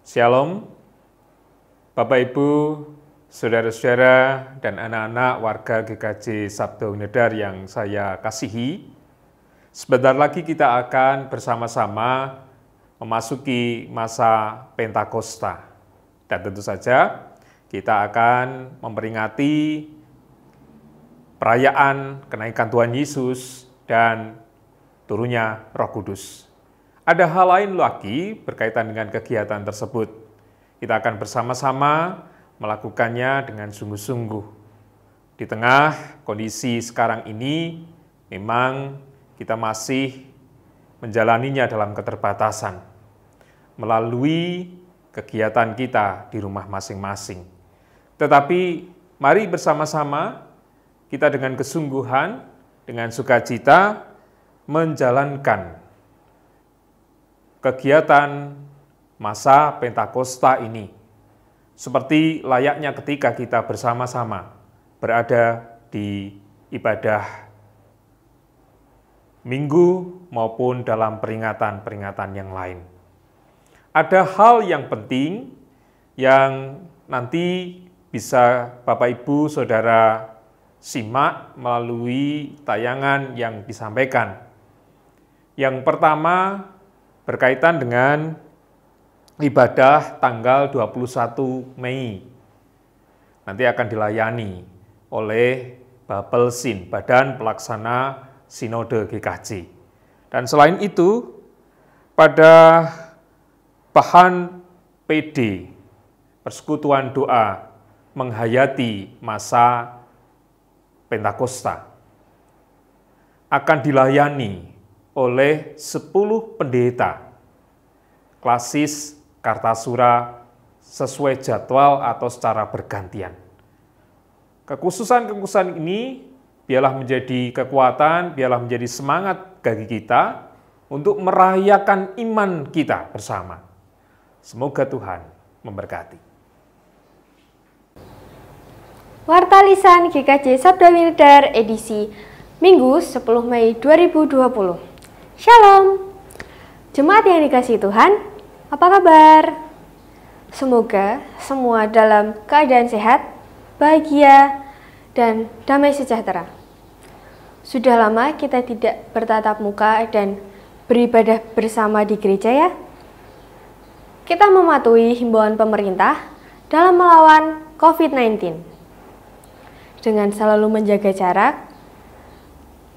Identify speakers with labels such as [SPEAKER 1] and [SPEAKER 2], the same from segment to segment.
[SPEAKER 1] Shalom, Bapak Ibu, saudara-saudara, dan anak-anak warga GKJ Sabda Winedar yang saya kasihi. Sebentar lagi kita akan bersama-sama memasuki masa Pentakosta. Dan tentu saja kita akan memperingati perayaan kenaikan Tuhan Yesus dan turunnya Roh Kudus. Ada hal lain lagi berkaitan dengan kegiatan tersebut. Kita akan bersama-sama melakukannya dengan sungguh-sungguh. Di tengah kondisi sekarang ini, memang kita masih menjalaninya dalam keterbatasan melalui kegiatan kita di rumah masing-masing. Tetapi mari bersama-sama kita dengan kesungguhan, dengan sukacita menjalankan kegiatan masa Pentakosta ini, seperti layaknya ketika kita bersama-sama berada di ibadah minggu maupun dalam peringatan-peringatan yang lain. Ada hal yang penting yang nanti bisa Bapak Ibu Saudara simak melalui tayangan yang disampaikan. Yang pertama berkaitan dengan ibadah tanggal 21 Mei. Nanti akan dilayani oleh Bapelsin, Badan Pelaksana Sinode GKJ. Dan selain itu, pada bahan PD, Persekutuan Doa menghayati masa Pentakosta, akan dilayani oleh 10 pendeta klasis Kartasura sesuai jadwal atau secara bergantian. Kekhususan-kekhususan ini biarlah menjadi kekuatan, biarlah menjadi semangat bagi kita untuk merayakan iman kita bersama. Semoga Tuhan memberkati.
[SPEAKER 2] Warta Lisan GKJ Sabda Winedar edisi Minggu 10 Mei 2020. Shalom, jemaat yang dikasihi Tuhan, apa kabar? Semoga semua dalam keadaan sehat, bahagia, dan damai sejahtera. Sudah lama kita tidak bertatap muka dan beribadah bersama di gereja ya? Kita mematuhi himbauan pemerintah dalam melawan COVID-19 dengan selalu menjaga jarak,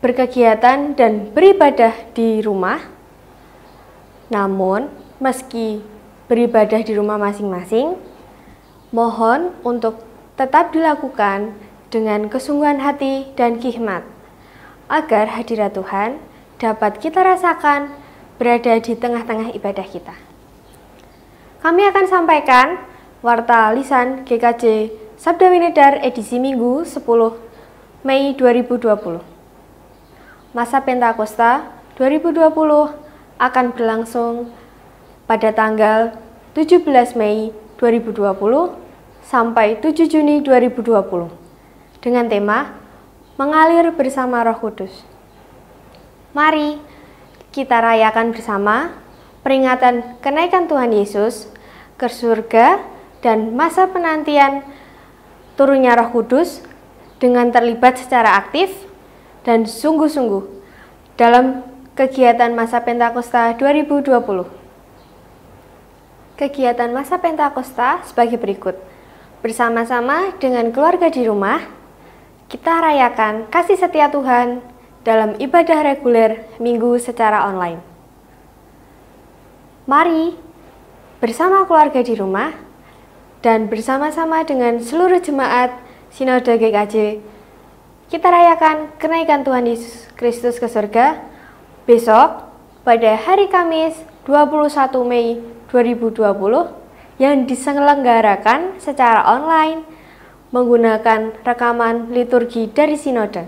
[SPEAKER 2] berkegiatan dan beribadah di rumah. Namun, meski beribadah di rumah masing-masing, mohon untuk tetap dilakukan dengan kesungguhan hati dan hikmat, agar hadirat Tuhan dapat kita rasakan berada di tengah-tengah ibadah kita. Kami akan sampaikan Warta Lisan GKJ Sabda Winedar edisi Minggu 10 Mei 2020. Masa Pentakosta 2020 akan berlangsung pada tanggal 17 Mei 2020 sampai 7 Juni 2020 dengan tema Mengalir Bersama Roh Kudus. Mari kita rayakan bersama peringatan kenaikan Tuhan Yesus ke surga dan masa penantian turunnya Roh Kudus dengan terlibat secara aktif dan sungguh-sungguh dalam kegiatan masa Pentakosta 2020. Kegiatan masa Pentakosta sebagai berikut. Bersama-sama dengan keluarga di rumah, kita rayakan kasih setia Tuhan dalam ibadah reguler minggu secara online. Mari bersama keluarga di rumah dan bersama-sama dengan seluruh jemaat Sinode GKJ, kita rayakan kenaikan Tuhan Yesus Kristus ke surga besok pada hari Kamis 21 Mei 2020 yang diselenggarakan secara online menggunakan rekaman liturgi dari Sinode.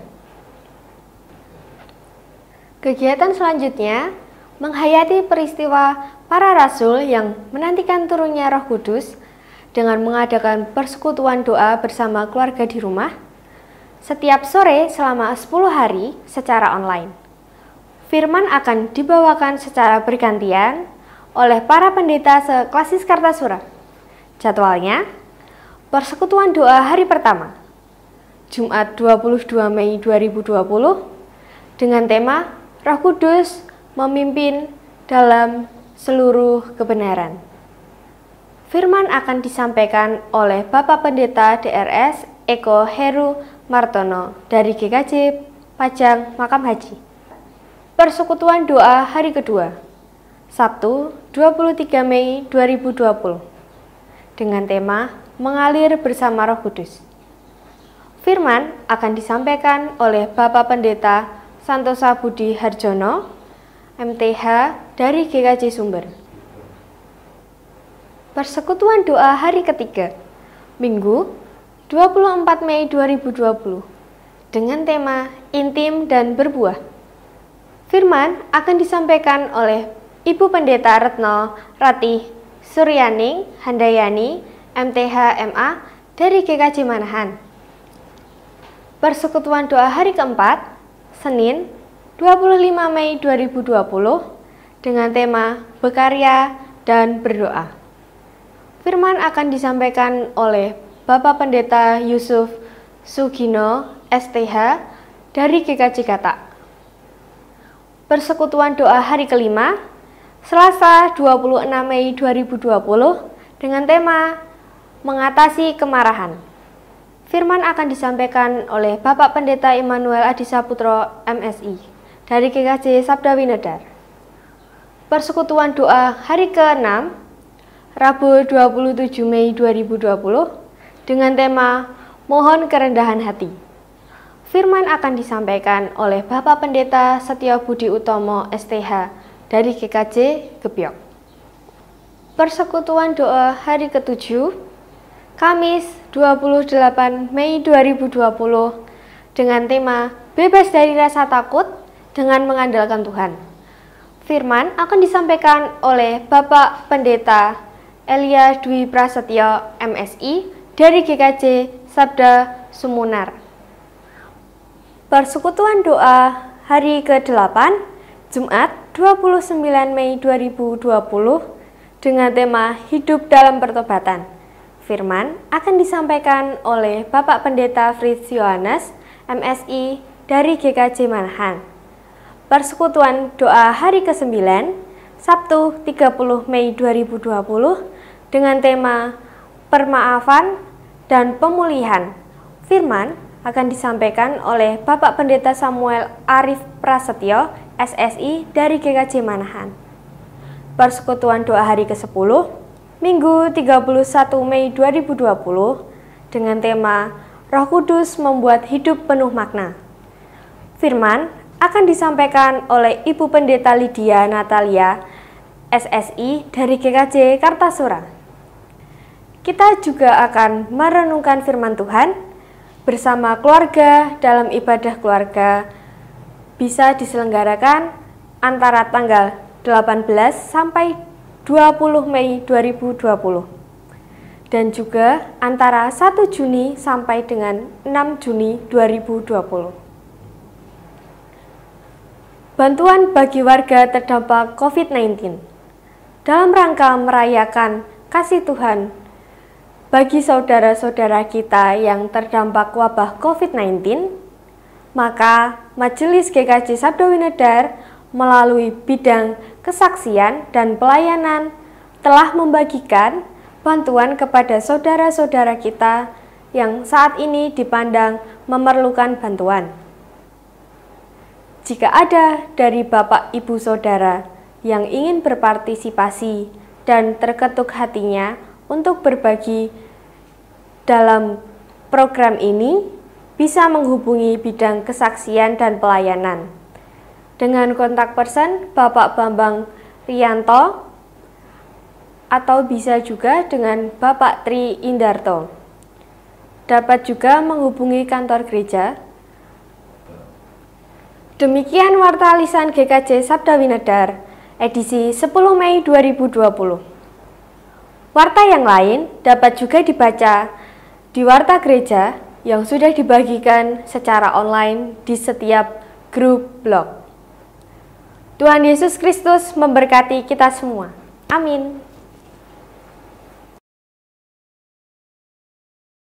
[SPEAKER 2] Kegiatan selanjutnya menghayati peristiwa para rasul yang menantikan turunnya Roh Kudus dengan mengadakan persekutuan doa bersama keluarga di rumah setiap sore selama 10 hari secara online. Firman akan dibawakan secara bergantian oleh para pendeta seklasis Kartasura. Jadwalnya, persekutuan doa hari pertama, Jumat 22 Mei 2020, dengan tema Roh Kudus memimpin dalam seluruh kebenaran. Firman akan disampaikan oleh Bapak Pendeta DRS Eko Heru Martono dari GKJ Pajang Makam Haji. Persekutuan doa hari kedua, Sabtu 23 Mei 2020, dengan tema Mengalir bersama Roh Kudus. Firman akan disampaikan oleh Bapak Pendeta Santosa Budi Harjono, MTH dari GKJ Sumber. Persekutuan doa hari ketiga, Minggu 24 Mei 2020, dengan tema Intim dan Berbuah. Firman akan disampaikan oleh Ibu Pendeta Retno Ratih Suryaning Handayani, MTH MA dari GKJ Manahan. Persekutuan doa hari keempat, Senin 25 Mei 2020, dengan tema Berkarya dan Berdoa. Firman akan disampaikan oleh Bapak Pendeta Yusuf Sugino STH dari GKJ Katak. Persekutuan doa hari kelima, Selasa 26 Mei 2020, dengan tema Mengatasi Kemarahan. Firman akan disampaikan oleh Bapak Pendeta Immanuel Adi Saputro MSI dari GKJ Sabda Winedar. Persekutuan doa hari ke-6, Rabu 27 Mei 2020, dengan tema Mohon Kerendahan Hati. Firman akan disampaikan oleh Bapak Pendeta Setio Budi Utomo STH dari GKJ Gebyok. Persekutuan doa hari ke-7, Kamis 28 Mei 2020, dengan tema Bebas dari Rasa Takut dengan Mengandalkan Tuhan. Firman akan disampaikan oleh Bapak Pendeta Elia Dwi Prasetyo MSI dari GKJ Sabda Sumunar. Persekutuan doa hari ke-8, Jumat 29 Mei 2020, dengan tema Hidup dalam Pertobatan. Firman akan disampaikan oleh Bapak Pendeta Fritz Yohanes MSI dari GKJ Manahan. Persekutuan doa hari ke-9, Sabtu 30 Mei 2020, dengan tema Permaafan dan Pemulihan. Firman akan disampaikan oleh Bapak Pendeta Samuel Arif Prasetyo SSI dari GKJ Manahan. Persekutuan doa hari ke-10, Minggu 31 Mei 2020, dengan tema Roh Kudus membuat hidup penuh makna. Firman akan disampaikan oleh Ibu Pendeta Lydia Natalia SSI dari GKJ Kartasura. Kita juga akan merenungkan firman Tuhan bersama keluarga dalam ibadah keluarga, bisa diselenggarakan antara tanggal 18 sampai 20 Mei 2020, dan juga antara 1 Juni sampai dengan 6 Juni 2020. Bantuan bagi warga terdampak COVID-19 dalam rangka merayakan kasih Tuhan bagi saudara-saudara kita yang terdampak wabah COVID-19, maka Majelis GKJ Sabda Winedar melalui bidang kesaksian dan pelayanan telah membagikan bantuan kepada saudara-saudara kita yang saat ini dipandang memerlukan bantuan. Jika ada dari Bapak Ibu Saudara yang ingin berpartisipasi dan terketuk hatinya untuk berbagi dalam program ini, bisa menghubungi bidang kesaksian dan pelayanan dengan kontak person Bapak Bambang Rianto, atau bisa juga dengan Bapak Tri Indarto. Dapat juga menghubungi kantor gereja. Demikian Warta Lisan GKJ Sabda Winedar, edisi 10 Mei 2020. Warta yang lain dapat juga dibaca di Warta Gereja yang sudah dibagikan secara online di setiap grup blog. Tuhan Yesus Kristus memberkati kita semua. Amin.